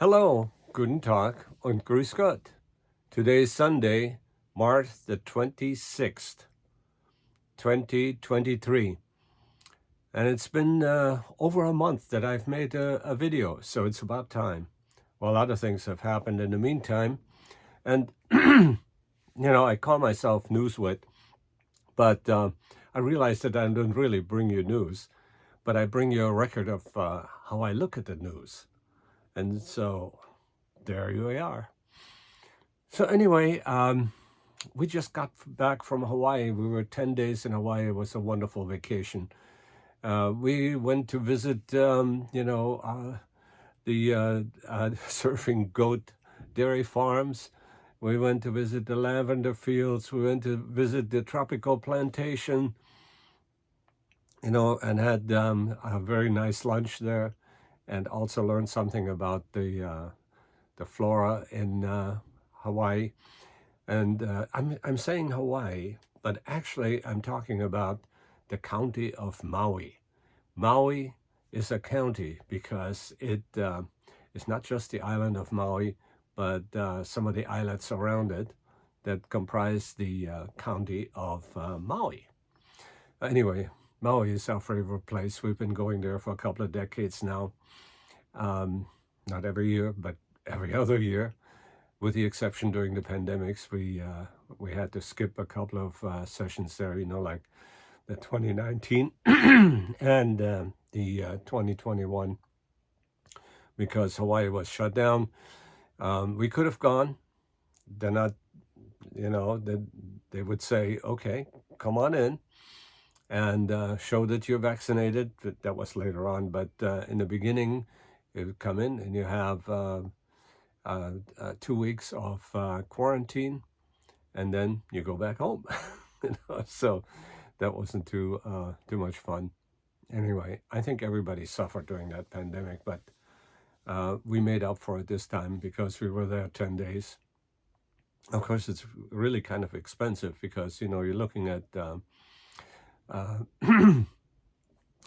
Hello, guten Tag und grüß Gott. Today is Sunday, March the 26th, 2023. And it's been over a month that I've made a video, so it's about time. Well, other things have happened in the meantime. And, I call myself Newswit, but I realize that I don't really bring you news, but I bring you a record of how I look at the news. And so there you are. So anyway, we just got back from Hawaii. We were 10 days in Hawaii. It was a wonderful vacation. We went to visit, the surfing goat dairy farms. We went to visit the lavender fields. We went to visit the tropical plantation, and had a very nice lunch there, and also learned something about the flora in Hawaii. And I'm saying Hawaii, but actually I'm talking about the county of Maui. Maui is a county because it is not just the island of Maui, but some of the islets around it that comprise the county of Maui. Anyway, Maui is our favorite place. We've been going there for a couple of decades now. Not every year, but every other year. With the exception during the pandemics, we had to skip a couple of sessions there, like the 2019 and the 2021, because Hawaii was shut down. We could have gone. They're not, they would say, okay, come on in and show that you're vaccinated. That was later on, but in the beginning, you would come in and you have 2 weeks of quarantine, and then you go back home. So that wasn't too much fun. Anyway, I think everybody suffered during that pandemic, but we made up for it this time because we were there 10 days. Of course, it's really kind of expensive because, you're looking at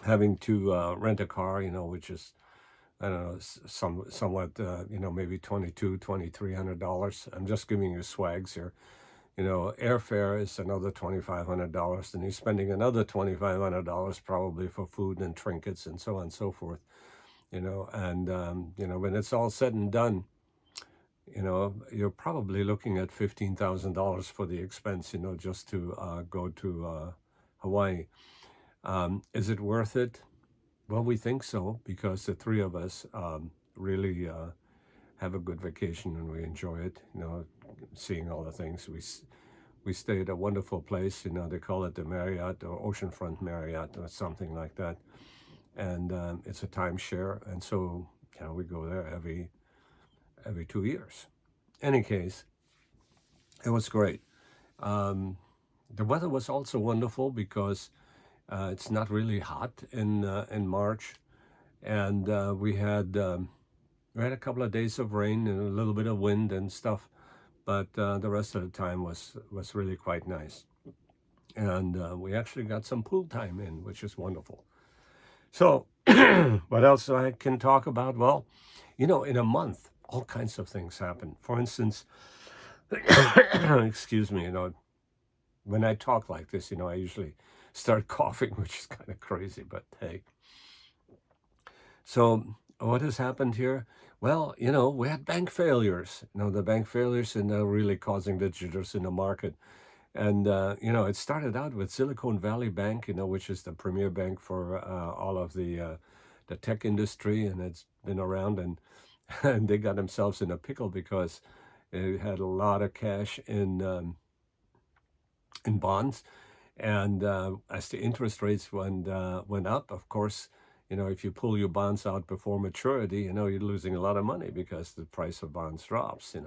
having to rent a car, which is, I don't know, somewhat, maybe $2,200-$2,300. I'm just giving you swags here. Airfare is another $2,500, and you're spending another $2,500 probably for food and trinkets and so on and so forth. And when it's all said and done, you're probably looking at $15,000 for the expense, just to go to Hawaii. Is it worth it? Well, we think so because the three of us really have a good vacation and we enjoy it. Seeing all the things. We stay at a wonderful place. They call it the Marriott or Oceanfront Marriott or something like that, and it's a timeshare. And so we go there every 2 years. Any case, it was great. The weather was also wonderful because it's not really hot in March, and we had a couple of days of rain and a little bit of wind and stuff, but the rest of the time was really quite nice, and we actually got some pool time in, which is wonderful. So, what else I can talk about? Well, in a month, all kinds of things happen. For instance, excuse me, when I talk like this, I usually start coughing, which is kind of crazy, but hey. So what has happened here? Well, we had bank failures. The bank failures, and they're really causing the jitters in the market. And, it started out with Silicon Valley Bank, which is the premier bank for all of the tech industry, and it's been around, and, and they got themselves in a pickle because they had a lot of cash in bonds. And as the interest rates went up, of course, if you pull your bonds out before maturity, you're losing a lot of money because the price of bonds drops, and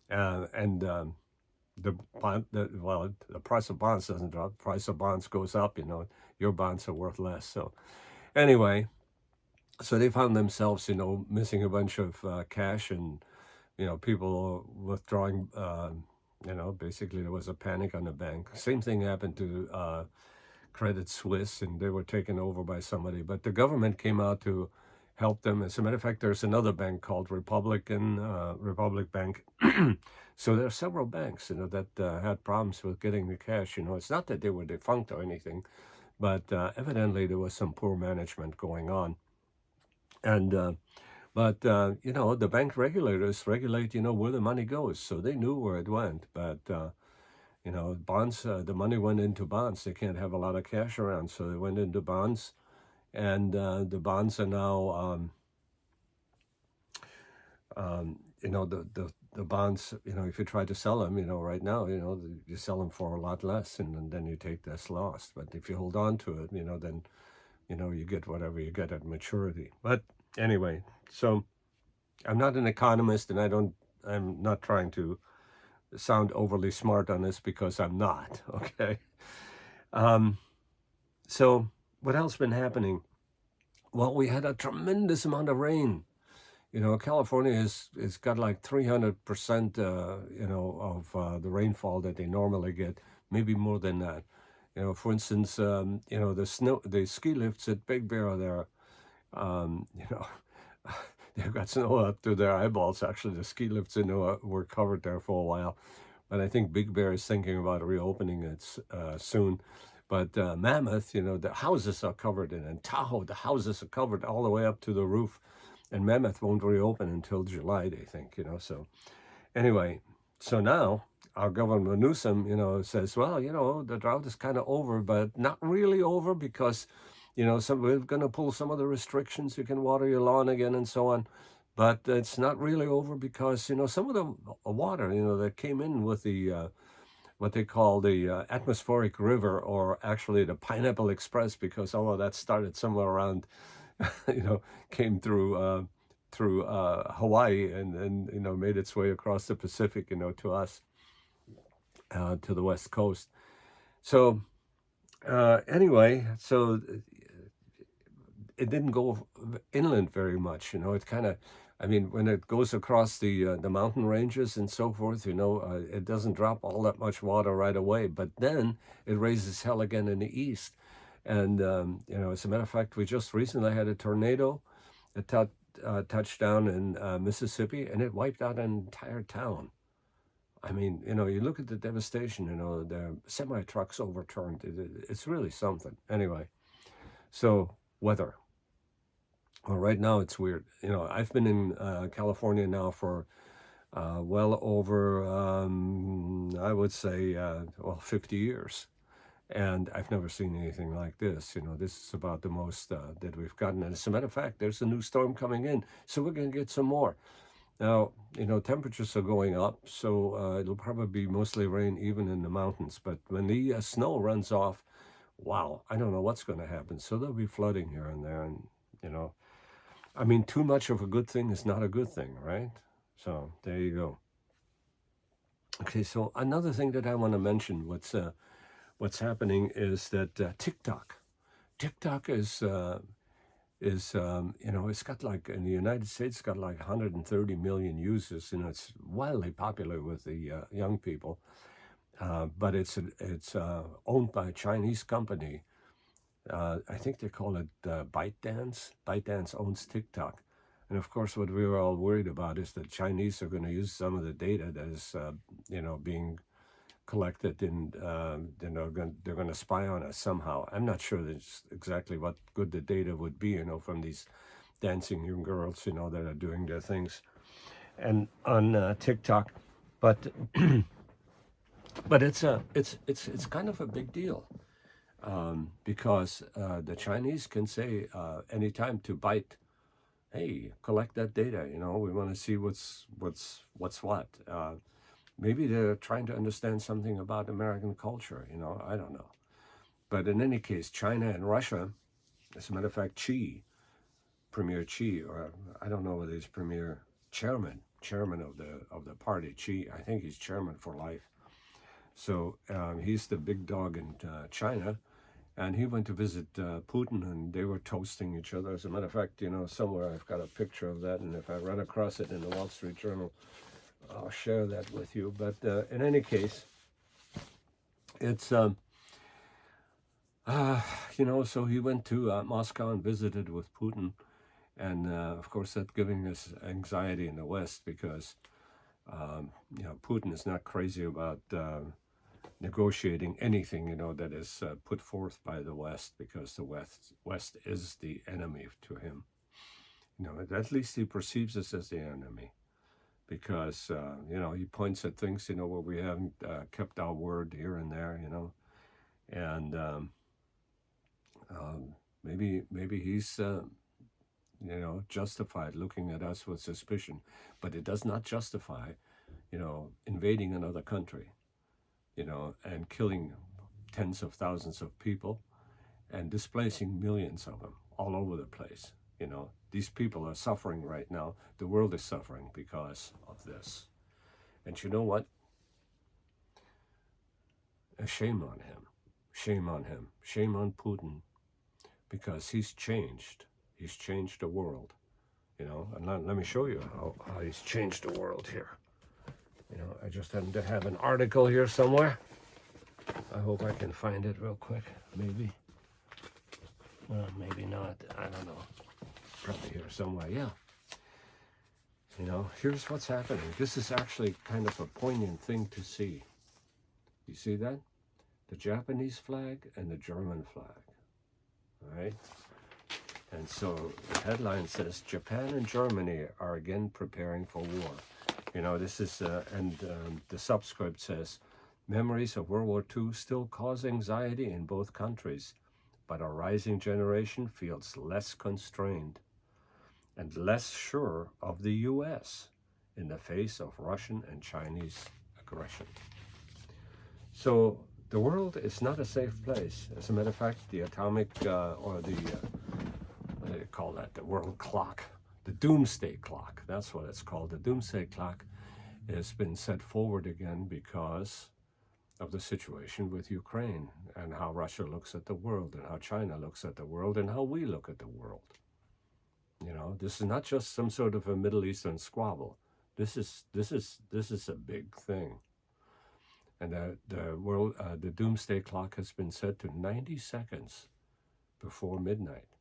the price of bonds doesn't drop. The price of bonds goes up, your bonds are worth less. So anyway, so they found themselves, missing a bunch of cash, and, people withdrawing. Basically there was a panic on the bank. Same thing happened to Credit Suisse, and they were taken over by somebody. But the government came out to help them. As a matter of fact, there's another bank called Republic Bank. So there are several banks, that had problems with getting the cash. It's not that they were defunct or anything, but evidently there was some poor management going on. And but the bank regulators regulate, where the money goes, so they knew where it went. But bonds, the money went into bonds. They can't have a lot of cash around, so they went into bonds, and the bonds are now, the bonds. If you try to sell them, right now, you sell them for a lot less, and then you take this loss. But if you hold on to it, then you get whatever you get at maturity. But anyway, so I'm not an economist, and I'm not trying to sound overly smart on this because I'm not. Okay. So what else been happening? Well, we had a tremendous amount of rain. California is got like 300%, of the rainfall that they normally get, maybe more than that. For instance, the ski lifts at Big Bear there, um, you know, they've got snow up to their eyeballs. Actually, the ski lifts, were covered there for a while, but I think Big Bear is thinking about reopening it soon. But Mammoth, the houses are covered in Tahoe, the houses are covered all the way up to the roof, and Mammoth won't reopen until July, they think. So anyway, so now our Governor Newsom, says, well, the drought is kind of over, but not really over because, we're going to pull some of the restrictions. You can water your lawn again and so on. But it's not really over because, some of the water, that came in with the what they call the atmospheric river, or actually the Pineapple Express, because all of that started somewhere around, came through Hawaii, and made its way across the Pacific, to us, to the West Coast. So anyway, so it didn't go inland very much. It kind of, when it goes across the mountain ranges and so forth, it doesn't drop all that much water right away. But then it raises hell again in the east. And as a matter of fact, we just recently had a tornado that touched down in Mississippi, and it wiped out an entire town. You look at the devastation. The semi trucks overturned. It's really something. Anyway, so weather. Well, right now it's weird. I've been in California now for well over, I would say, 50 years. And I've never seen anything like this. This is about the most that we've gotten. And as a matter of fact, there's a new storm coming in. So we're going to get some more. Now, temperatures are going up. So it'll probably be mostly rain even in the mountains. But when the snow runs off, wow, I don't know what's going to happen. So there'll be flooding here and there. And, too much of a good thing is not a good thing, right? So there you go. Okay, so another thing that I want to mention, what's happening is that TikTok is it's got like, in the United States, it's got like 130 million users. It's wildly popular with the young people, but it's owned by a Chinese company. I think they call it ByteDance. ByteDance owns TikTok. And of course, what we were all worried about is that Chinese are going to use some of the data that is, being collected, and they're going to spy on us somehow. I'm not sure that's exactly what good the data would be, from these dancing young girls, that are doing their things, and on TikTok, but but it's kind of a big deal. Because the Chinese can say anytime to Byte, hey, collect that data. We want to see what's what. Maybe they're trying to understand something about American culture. I don't know. But in any case, China and Russia, as a matter of fact, Premier Xi, or I don't know whether he's Premier chairman of the party, Xi. I think he's chairman for life. So he's the big dog in China. And he went to visit Putin, and they were toasting each other. As a matter of fact, somewhere I've got a picture of that, and if I run across it in the Wall Street Journal, I'll share that with you. But in any case, it's, so he went to Moscow and visited with Putin, And of course, that's giving us anxiety in the West because Putin is not crazy about negotiating anything that is put forth by the West, because the West is the enemy to him. At least he perceives us as the enemy, because he points at things where we haven't kept our word here and there, and um, maybe he's justified looking at us with suspicion, but it does not justify invading another country, and killing tens of thousands of people and displacing millions of them all over the place. These people are suffering right now. The world is suffering because of this. And you know what? Shame on him. Shame on him. Shame on Putin, because he's changed. He's changed the world. And let me show you how he's changed the world here. I just happen to have an article here somewhere. I hope I can find it real quick. Maybe. Maybe not. I don't know. Probably here somewhere. Yeah. Here's what's happening. This is actually kind of a poignant thing to see. You see that? The Japanese flag and the German flag. All right? And so the headline says, Japan and Germany are again preparing for war. This is, the subscript says, memories of World War II still cause anxiety in both countries, but a rising generation feels less constrained and less sure of the U.S. in the face of Russian and Chinese aggression. So the world is not a safe place. As a matter of fact, the atomic, what do you call that? The world clock, the doomsday clock, that's what it's called. The doomsday clock has been set forward again because of the situation with Ukraine, and how Russia looks at the world, and how China looks at the world, and how we look at the world. This is not just some sort of a Middle Eastern squabble. This is a big thing. And the doomsday clock has been set to 90 seconds before midnight,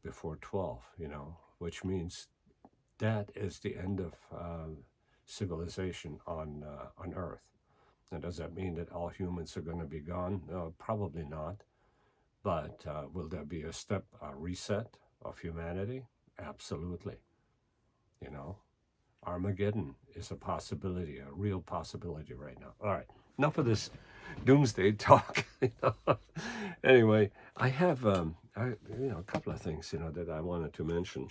before 12. Which means that is the end of civilization on Earth. Now, does that mean that all humans are going to be gone? No, probably not. But will there be a reset of humanity? Absolutely. Armageddon is a possibility, a real possibility right now. All right, enough of this doomsday talk. Anyway, I have a couple of things that I wanted to mention.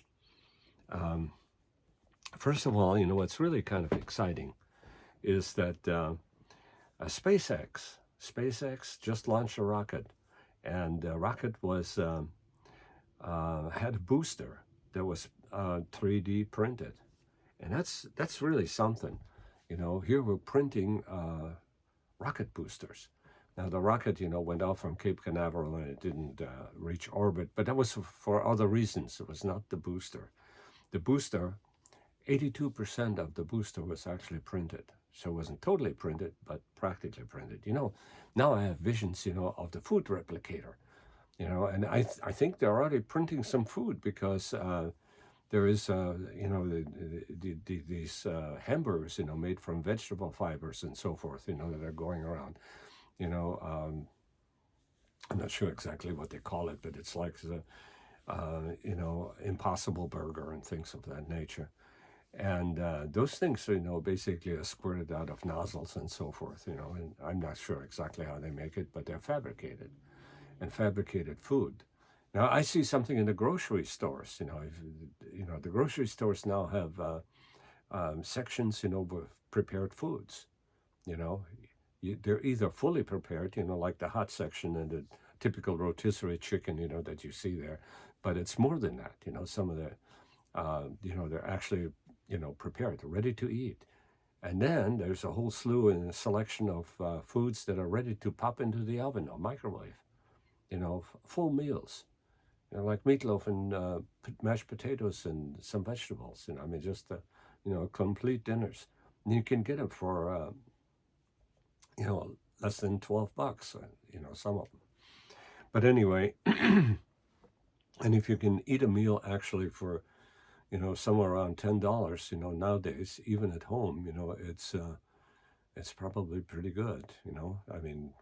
First of all, what's really kind of exciting is that SpaceX just launched a rocket, and the rocket was had a booster that was 3D printed, and that's really something. Here we're printing rocket boosters. Now the rocket, went out from Cape Canaveral and it didn't reach orbit, but that was for other reasons. It was not the booster. The booster, 82% of the booster was actually printed. So it wasn't totally printed, but practically printed. Now I have visions, of the food replicator, and I think they're already printing some food, because there is, these hamburgers, made from vegetable fibers and so forth, that are going around. I'm not sure exactly what they call it, but it's like the, Impossible Burger and things of that nature. And those things, basically are squirted out of nozzles and so forth, and I'm not sure exactly how they make it, but they're fabricated, and fabricated food. Now, I see something in the grocery stores, the grocery stores now have sections, with prepared foods, they're either fully prepared, like the hot section and the typical rotisserie chicken, that you see there, but it's more than that, some of the, they're actually prepared, ready to eat. And then there's a whole slew and a selection of foods that are ready to pop into the oven or microwave, full meals, like meatloaf and mashed potatoes and some vegetables, just, complete dinners. And you can get them for, less than $12, some of them. But anyway, And if you can eat a meal actually for, somewhere around $10, nowadays, even at home, it's probably pretty good. I mean,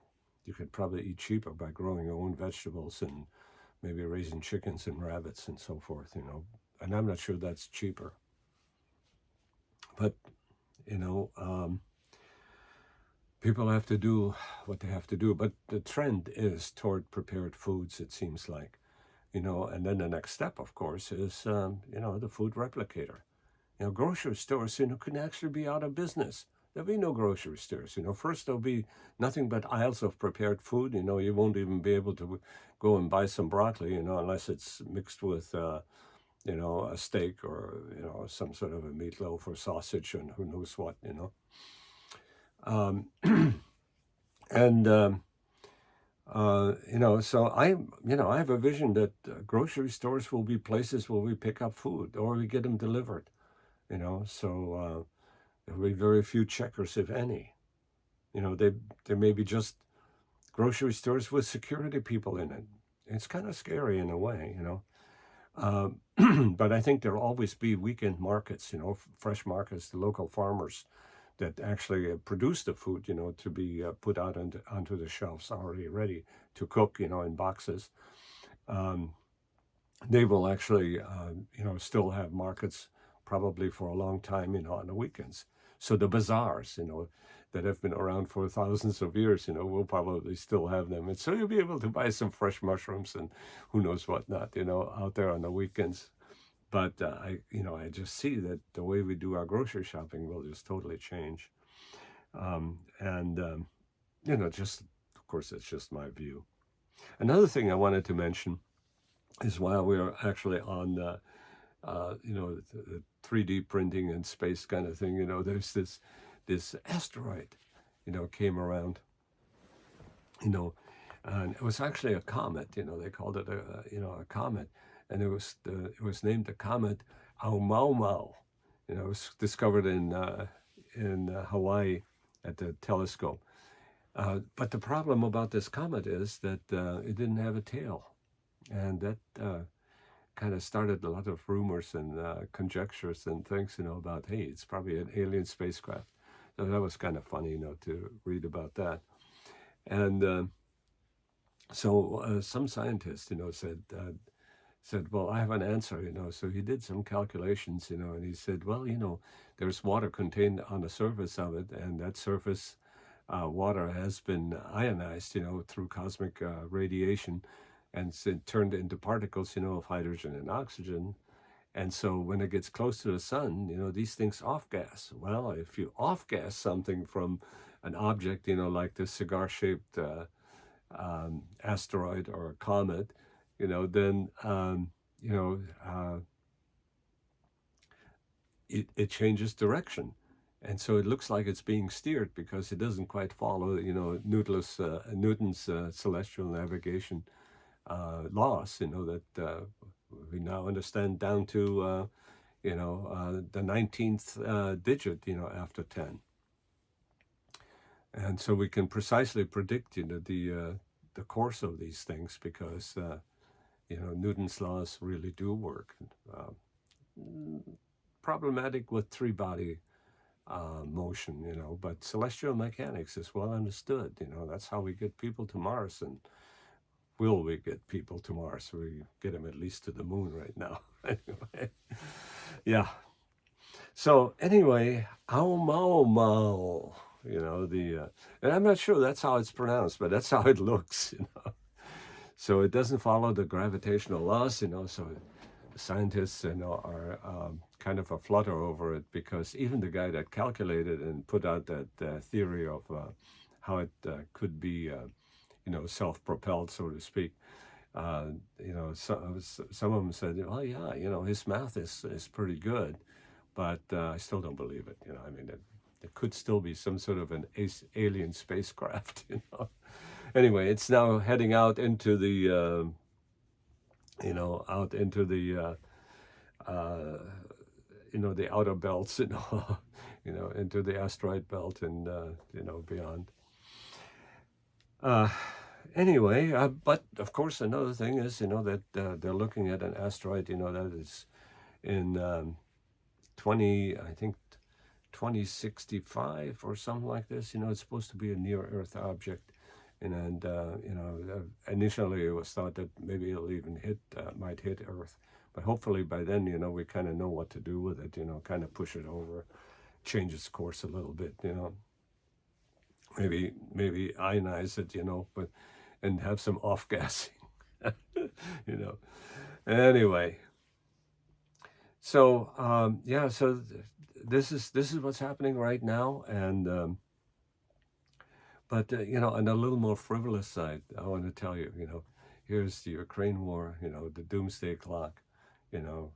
you could probably eat cheaper by growing your own vegetables and maybe raising chickens and rabbits and so forth. And I'm not sure that's cheaper, but you know, um, people have to do what they have to do. But the trend is toward prepared foods, it seems like. And then the next step, of course, is the food replicator. Grocery stores, can actually be out of business. There'll be no grocery stores. First there'll be nothing but aisles of prepared food. You won't even be able to go and buy some broccoli, unless it's mixed with, a steak or, some sort of a meatloaf or sausage and who knows what. Um, and, so I have a vision that grocery stores will be places where we pick up food or we get them delivered, so there will be very few checkers, if any. There may be just grocery stores with security people in it. It's kind of scary in a way. But I think there'll always be weekend markets, fresh markets, the local farmers that actually produce the food, to be put out onto the shelves already ready to cook, in boxes. Um, they will actually, still have markets probably for a long time, on the weekends. So the bazaars, that have been around for thousands of years, we'll probably still have them. And so you'll be able to buy some fresh mushrooms and who knows what not, out there on the weekends. But I just see that the way we do our grocery shopping will just totally change. And just of course, it's just my view. Another thing I wanted to mention is while we are actually on, the 3D printing and space kind of thing, there's this asteroid, came around, you know, and it was actually a comet. They called it a comet, and it was named the comet Oumaumau. It was discovered in Hawaii at the telescope. But the problem about this comet is that it didn't have a tail, and that kind of started a lot of rumors and conjectures and things, about, hey, it's probably an alien spacecraft. So that was kind of funny, to read about that. And so some scientists, said, well, I have an answer, So he did some calculations, and he said, well, there's water contained on the surface of it, and that surface water has been ionized, through cosmic radiation, and turned into particles, of hydrogen and oxygen. And so when it gets close to the sun, these things off gas. Well, if you off gas something from an object, like this cigar-shaped asteroid or a comet, then it changes direction. And so it looks like it's being steered because it doesn't quite follow, Newton's celestial navigation laws, that we now understand down to, the 19th digit, after 10. And so we can precisely predict, the course of these things because, Newton's laws really do work. Problematic with three-body motion, but celestial mechanics is well understood. That's how we get people to Mars, and will we get people to Mars? We get them at least to the moon right now. Anyway, yeah. So anyway, Oumaumau, and I'm not sure that's how it's pronounced, but that's how it looks, So it doesn't follow the gravitational laws, so the scientists, are kind of a flutter over it because even the guy that calculated and put out that theory of how it could be, self-propelled, so to speak, some of them said, well, yeah, his math is pretty good, but I still don't believe it. I mean, it could still be some sort of an alien spacecraft, Anyway, it's now heading out into the, the outer belts, into the asteroid belt and, beyond. Anyway, but of course, another thing is, that they're looking at an asteroid, that is in 2065 or something like this. It's supposed to be a near Earth object. And initially it was thought that maybe it'll even might hit Earth. But hopefully by then, we kind of know what to do with it, kind of push it over, change its course a little bit, maybe ionize it, but and have some off gassing, you know. Anyway, so yeah, so this is what's happening right now, and but on a little more frivolous side, I want to tell you, here's the Ukraine war, the doomsday clock, you know,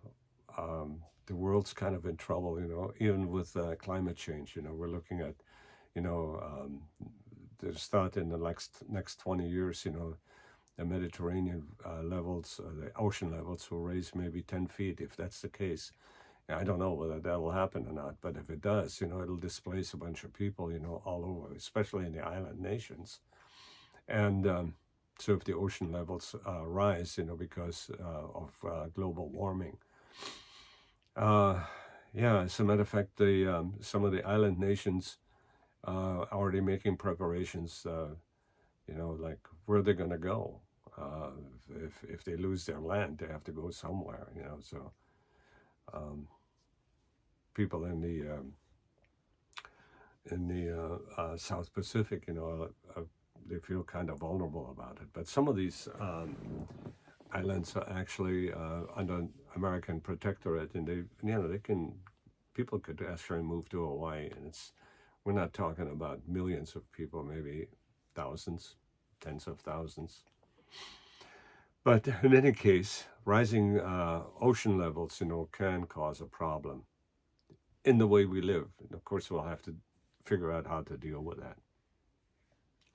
the world's kind of in trouble, even with climate change. We're looking at, there's thought in the next 20 years, the Mediterranean levels, the ocean levels will raise maybe 10 feet if that's the case. I don't know whether that'll happen or not, but if it does, it'll displace a bunch of people, all over, especially in the island nations. And so if the ocean levels rise, because of global warming. Yeah, as a matter of fact, some of the island nations are already making preparations, like where they're going to go. If they lose their land, they have to go somewhere, so people in the South Pacific, they feel kind of vulnerable about it. But some of these islands are actually under American protectorate, and people could actually move to Hawaii, and we're not talking about millions of people, maybe thousands, tens of thousands. But in any case, rising ocean levels, can cause a problem in the way we live. And of course, we'll have to figure out how to deal with that.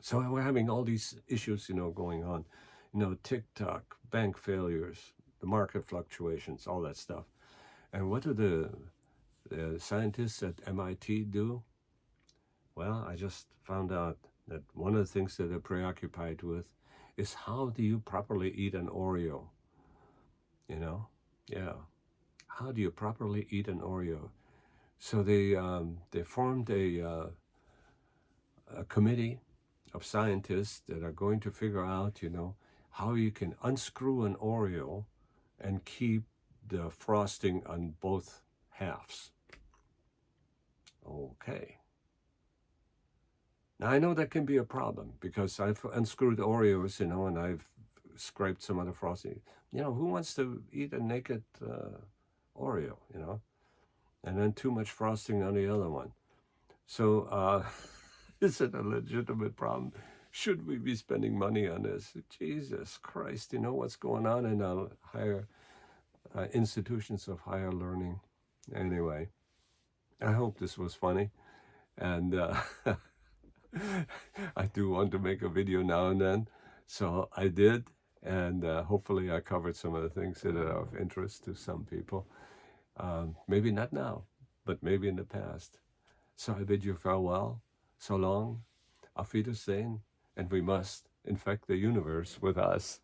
So we're having all these issues, going on, TikTok, bank failures, the market fluctuations, all that stuff. And what do the scientists at MIT do? Well, I just found out that one of the things that they're preoccupied with is how do you properly eat an Oreo? Yeah. How do you properly eat an Oreo? So they formed a committee of scientists that are going to figure out, how you can unscrew an Oreo and keep the frosting on both halves. Okay. Now I know that can be a problem because I've unscrewed Oreos, and I've scraped some of the frosting. Who wants to eat a naked Oreo, and then too much frosting on the other one? So is it a legitimate problem? Should we be spending money on this? Jesus Christ, what's going on in our higher institutions of higher learning. Anyway, I hope this was funny. And I do want to make a video now and then. So I did. And hopefully I covered some of the things that are of interest to some people. Maybe not now, but maybe in the past. So I bid you farewell. So long. Auf Wiedersehen. And we must infect the universe with us.